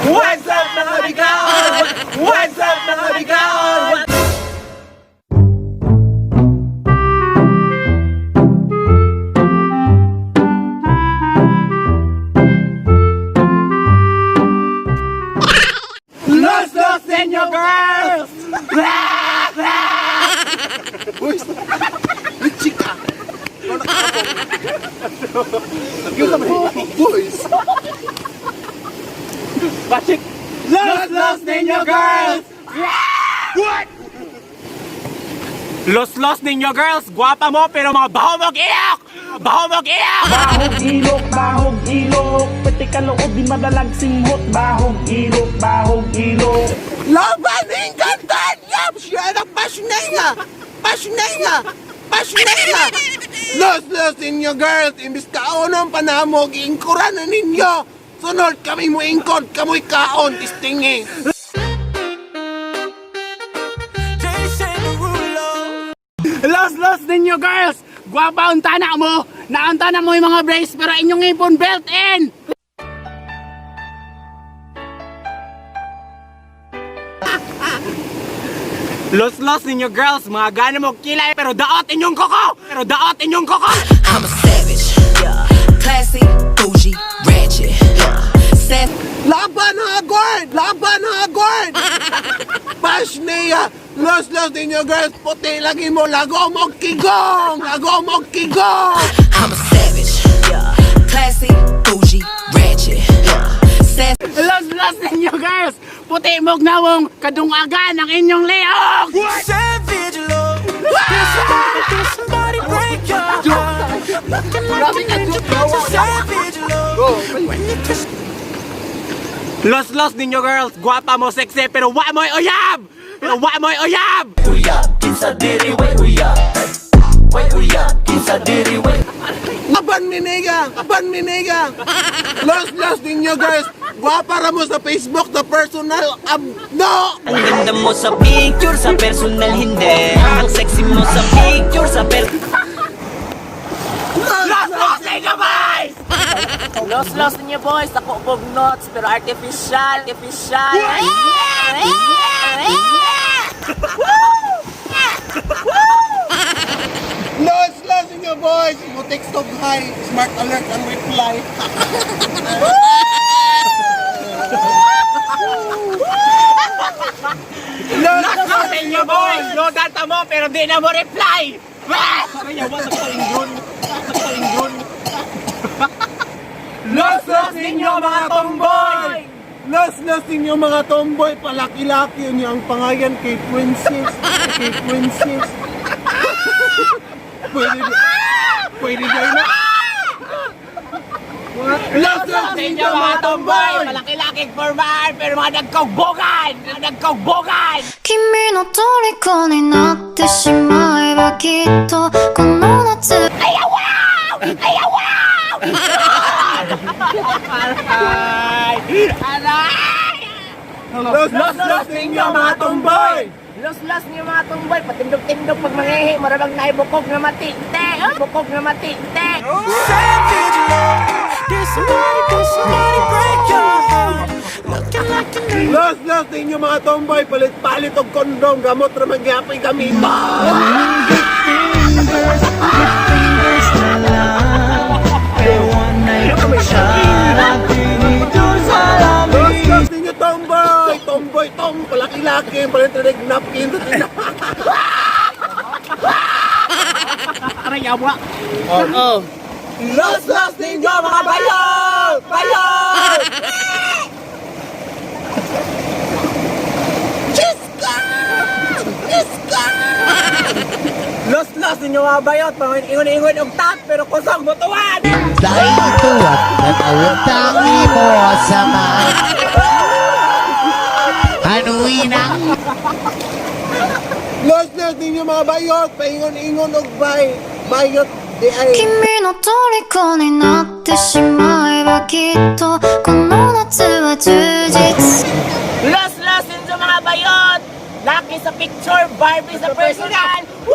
What's up mga bigaon? What's up mga bigaon? Los Senyo Girls! Uy! Chika! Boys! Bashik! Los Ninyo Girls! What? Los Ninyo Girls! Gwapa mo pero mga baho mong iyok! Baho mong iyok! Bahog ilok, pati ka loob di madalag singhot. Bahog ilok. Laban ng kantan! Yap! Siya na pasnenga! Los ninyo girls! Imbis kaonon panamog, iingkuran na ninyo! Sunod kami mo ingkod, kamoy kaon, tistingi! Los Ninyo Girls! Gwapa ang tanak mo! Naunta mo yung mga brace pero inyong ipon belt in! Los Ninyo Girls! Mga gana mo kilay pero daot inyong koko! I'm a savage, yeah. Classy, bougie, ratchet, yeah. Sass. Laban hagord! Pasneya! Los ninyo girls, puti lagi mo, lago mo kigong! I'm a savage, yeah. Classy, bougie, ratchet, yeah. Sass. Los Ninyo Girls! Puti mong nawong kadungagan ang inyong leog! Savage love. Did somebody break your heart? Looking like an angel, but you're savage love. Los Ninyo Girls! Gwapa mo sexy pero wa mo'y oyab! Uyab, kinsa diri we uyab. Way uyab, kinsa diri we. Aban miniga! Los ninyo girls, para mo sa Facebook, sa personal, no! Ang ganda mo sa picture, sa personal hindi. Ang sexy mo sa picture, sa Los Ninyo Boys! Los niyo boys, ako bog notes pero artificial. Los ninyo boys, mo text of hi, smart alert ang reply. Los Ninyo Boys! No data mo pero di na mo reply! Los Ninyo mga tomboy! Los ninyo mga tomboy, palaki-laki yun yung pangalan kay Princess. Pwede na. Los Ninyo mga tomboy! Malaki-laking formal pero mga nagkaubogan! 君の虜になってしまえばきっとこの夏 Los Ninyo mga tomboy! Los niyo mga tumboy, patindog-tindog pag mangihi, marabang naibukog na matinte. Savage love. Did somebody break your heart? Looking like an angel. Los ninyo mga tomboy, palit-palit og kondom, gamot ra magyapay gamita. Los ninyo tomboy, palaki-laki, palit-palit napkin. Arayawa! Los Ninyo mga bayot! Los Ninyo mga bayot! Ingon-ingon og tap pero kusog motuan! Dahil ito at natawag mo sa mga anuin ang Los ninyo mga bayot, paingon-ingon og bayot di ay. 君の虜になってしまえばきっとこの夏は充実 Los Ninyo mga bayot! Lucky sa picture, Barbie sa personal. Woo!